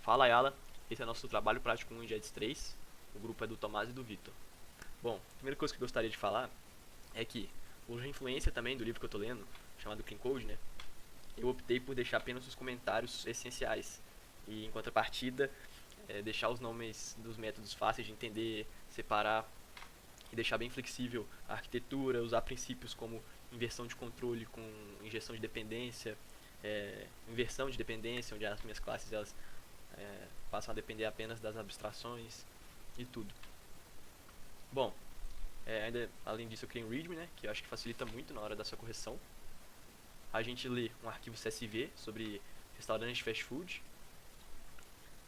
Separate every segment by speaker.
Speaker 1: Fala Ayala, esse é nosso trabalho prático 1 em JETS 3. O grupo é do Tomás e do Vitor. Bom, a primeira coisa que eu gostaria de falar é que, por influência também do livro que eu estou lendo, chamado Clean Code, né, eu optei por deixar apenas os comentários essenciais. E, em contrapartida, deixar os nomes dos métodos fáceis de entender, separar e deixar bem flexível a arquitetura, usar princípios como inversão de controle com injeção de dependência, inversão de dependência, onde as minhas classes elas passam a depender apenas das abstrações e tudo. Bom, ainda além disso eu criei um README, né, que eu acho que facilita muito na hora da sua correção. A gente lê um arquivo CSV sobre restaurante de fast food.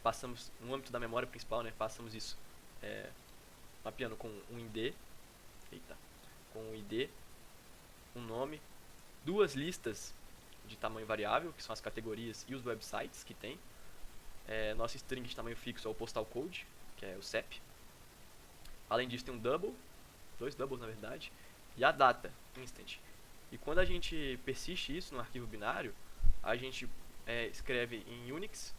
Speaker 1: Passamos, no âmbito da memória principal, né, passamos isso mapeando com um ID, com um ID, um nome, duas listas de tamanho variável, que são as categorias e os websites que tem. Nosso string de tamanho fixo é o postal code, que é o CEP. Além disso tem um double, dois doubles na verdade, e a data, instant. E quando a gente persiste isso no arquivo binário, a gente escreve em Unix,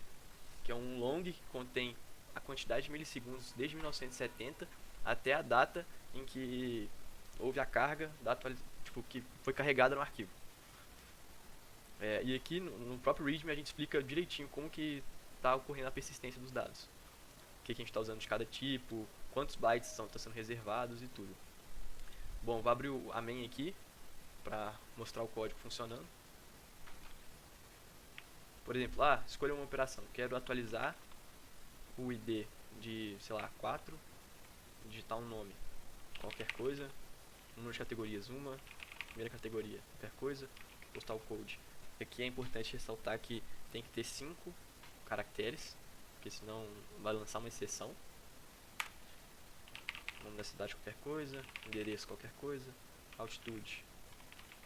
Speaker 1: que é um long que contém a quantidade de milissegundos desde 1970 até a data em que houve a carga da que foi carregada no arquivo. E aqui no próprio README a gente explica direitinho como que está ocorrendo a persistência dos dados. O que a gente está usando de cada tipo, quantos bytes estão sendo reservados e tudo. Bom, vou abrir a main aqui para mostrar o código funcionando. Por exemplo, escolha uma operação. Quero atualizar o ID de, sei lá, 4, digitar um nome, qualquer coisa, número de categorias, uma, primeira categoria, qualquer coisa, postal code. Aqui é importante ressaltar que tem que ter 5 caracteres, porque senão vai lançar uma exceção. Nome da cidade, qualquer coisa, endereço, qualquer coisa, altitude,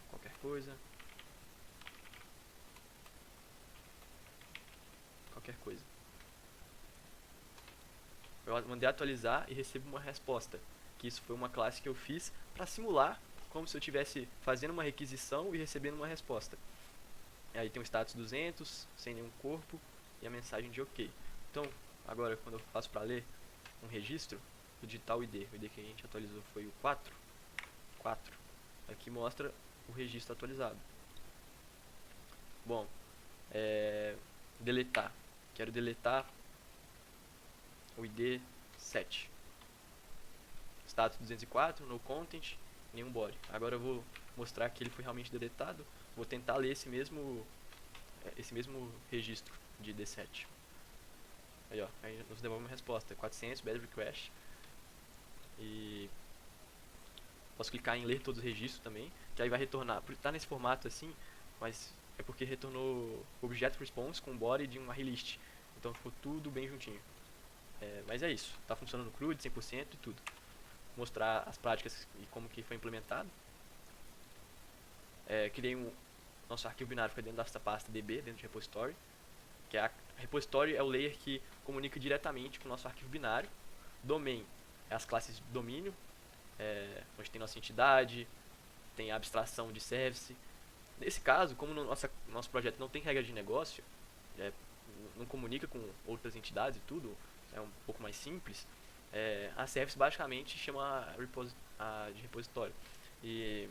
Speaker 1: qualquer coisa, qualquer coisa. Eu mandei atualizar e recebo uma resposta, que isso foi uma classe que eu fiz para simular como se eu estivesse fazendo uma requisição e recebendo uma resposta. E aí tem o status 200, sem nenhum corpo, e a mensagem de OK. Então, agora quando eu faço para ler um registro, vou digitar o ID que a gente atualizou foi o 4. Aqui mostra o registro atualizado. Bom, deletar. Quero deletar o ID 7. Status 204, no content, nenhum body. Agora eu vou mostrar que ele foi realmente deletado. Vou tentar ler esse mesmo registro de ID7. Aí nos devolve uma resposta, 400, bad request. E posso clicar em ler todos os registros também, que aí vai retornar. Tá nesse formato assim, mas é porque retornou objeto response com body de um array list. Então ficou tudo bem juntinho. Mas é isso, tá funcionando crude, 100% e tudo. Mostrar as práticas e como que foi implementado. Criei nosso arquivo binário fica dentro dessa pasta db, dentro de repository, que a repository é o layer que comunica diretamente com o nosso arquivo binário. Domain é as classes de domínio, onde tem nossa entidade, tem a abstração de service. Nesse caso, como no nosso projeto não tem regra de negócio, não comunica com outras entidades e tudo, é um pouco mais simples, a service basicamente chama de repositório. E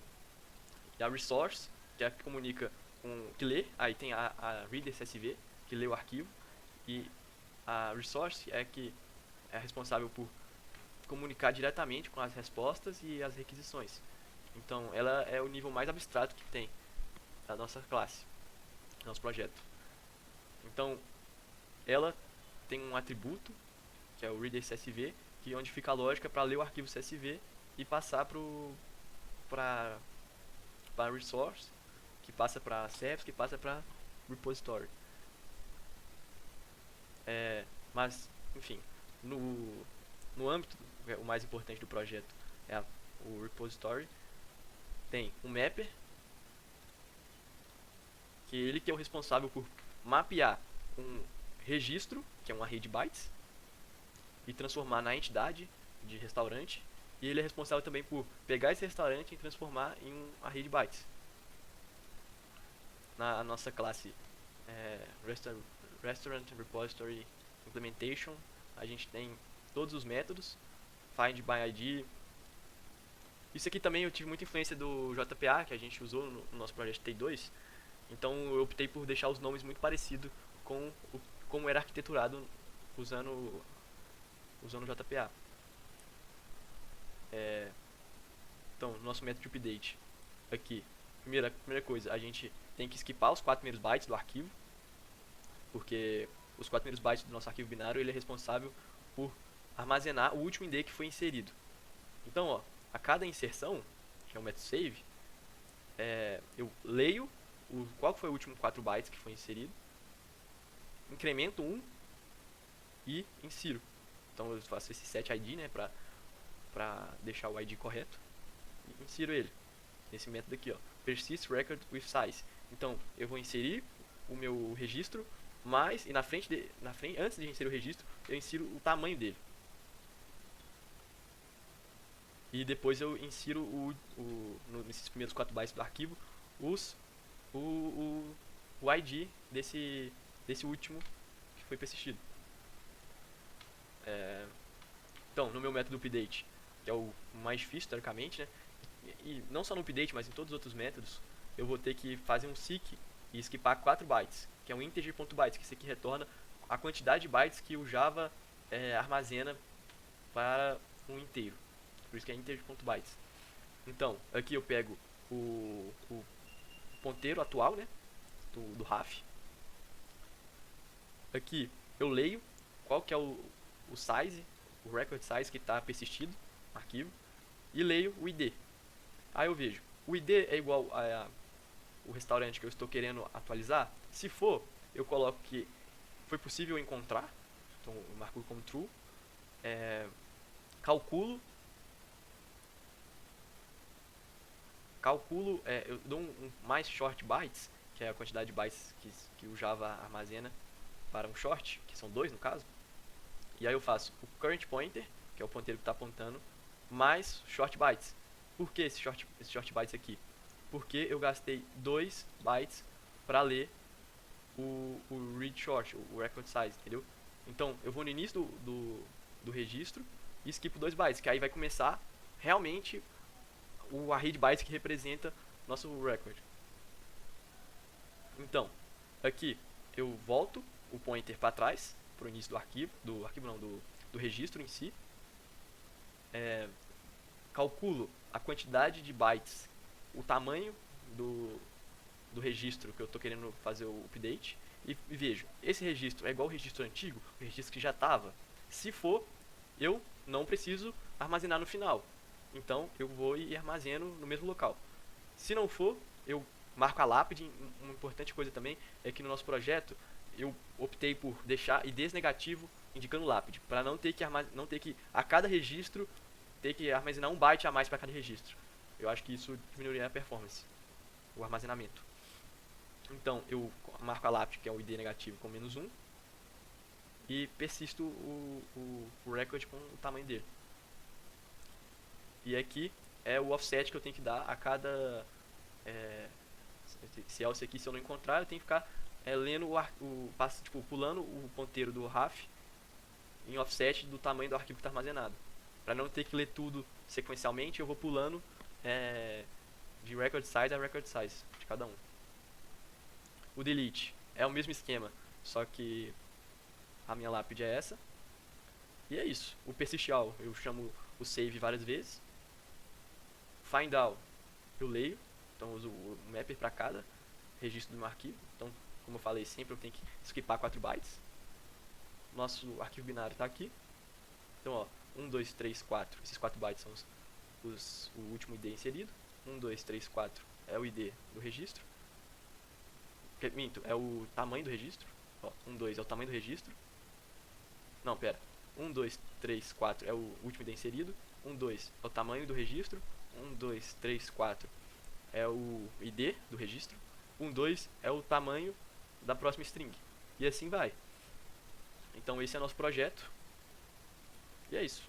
Speaker 1: a resource, que é a que comunica que lê, aí tem a reader CSV, que lê o arquivo, e a resource é que é responsável por comunicar diretamente com as respostas e as requisições. Então ela é o nível mais abstrato que tem da nossa classe, do nosso projeto. Então ela tem um atributo, que é o reader CSV, que é onde fica a lógica para ler o arquivo CSV e passar para resource, que passa para service, que passa para repository. Mas, enfim, no âmbito, o mais importante do projeto é o repository. Tem um mapper, que ele que é o responsável por mapear um registro, que é um array de bytes, e transformar na entidade de restaurante. E ele é responsável também por pegar esse restaurante e transformar em um array de bytes. Na nossa classe Restaurant Repository implementation, a gente tem todos os métodos, find by ID. Isso aqui também eu tive muita influência do JPA, que a gente usou no nosso projeto T2, então eu optei por deixar os nomes muito parecidos com como era arquiteturado usando o JPA. Então, nosso método de update aqui, primeira coisa, a gente tem que skipar os 4 primeiros bytes do arquivo, porque os 4 primeiros bytes do nosso arquivo binário ele é responsável por armazenar o último ID que foi inserido. Então, ó, a cada inserção, que é o método save, eu leio qual foi o último 4 bytes que foi inserido, incremento 1 e insiro. Então eu faço esse set ID, né, pra deixar o ID correto, e insiro ele nesse método aqui, ó, persist record with size. Então eu vou inserir o meu registro, mas e antes de inserir o registro, eu insiro o tamanho dele. E depois eu insiro nesses primeiros 4 bytes do arquivo o ID desse último que foi persistido. Então, no meu método update, que é o mais difícil teoricamente, né? E não só no update, mas em todos os outros métodos, eu vou ter que fazer um seek e skipar 4 bytes, que é um integer.bytes, que isso aqui retorna a quantidade de bytes que o Java armazena para um inteiro. Por isso que é integer.bytes. Então, aqui eu pego o ponteiro atual, né, do RAF. Aqui eu leio qual que é o size, o record size que está persistido no arquivo, e leio o ID. Aí eu vejo, o ID é igual o restaurante que eu estou querendo atualizar. Se for, eu coloco que foi possível encontrar, então eu marco como true, calculo, eu dou mais short bytes, que é a quantidade de bytes que o Java armazena para um short, que são 2 no caso. E aí eu faço o current pointer, que é o ponteiro que está apontando, mais short bytes. Por que esse short bytes aqui? Porque eu gastei 2 bytes para ler o read short, o record size, entendeu? Então eu vou no início do registro e skipo 2 bytes, que aí vai começar realmente o array de bytes que representa nosso record. Então, aqui eu volto o pointer para trás, para o início do registro em si. Calculo a quantidade de bytes, o tamanho do registro que eu estou querendo fazer o update, e vejo, esse registro é igual ao registro antigo, o registro que já estava. Se for, eu não preciso armazenar no final. Então eu vou e armazeno no mesmo local. Se não for, eu marco a lápide. Uma importante coisa também é que no nosso projeto eu optei por deixar IDs negativo indicando lápide, para não ter que a cada registro ter que armazenar 1 byte a mais para cada registro. Eu acho que isso diminuiria a performance, o armazenamento. Então eu marco a lápide, que é o ID negativo, com -1 e persisto o record com o tamanho dele. E aqui é o offset que eu tenho que dar a cada se aqui, se eu não encontrar, eu tenho que ficar lendo pulando o ponteiro do RAF em offset do tamanho do arquivo que está armazenado. Para não ter que ler tudo sequencialmente, eu vou pulando de record size a record size de cada um. O delete é o mesmo esquema, só que a minha lápide é essa. E é isso. O persist all, eu chamo o save várias vezes. Find all, eu leio, então eu uso o mapper para cada registro do meu arquivo. Então, como eu falei, sempre eu tenho que skipar 4 bytes. Nosso arquivo binário está aqui. Então, ó, 1, 2, 3, 4. Esses 4 bytes são o último ID inserido. 1, 2, 3, 4 é o ID do registro. Minto, é o tamanho do registro. Ó, 1, 2 é o tamanho do registro. Não, pera. 1, 2, 3, 4 é o último ID inserido. 1, 2 é o tamanho do registro. 1, 2, 3, 4 é o ID do registro. 1, 2 é o tamanho da próxima string. E assim vai. Então esse é nosso projeto. E é isso.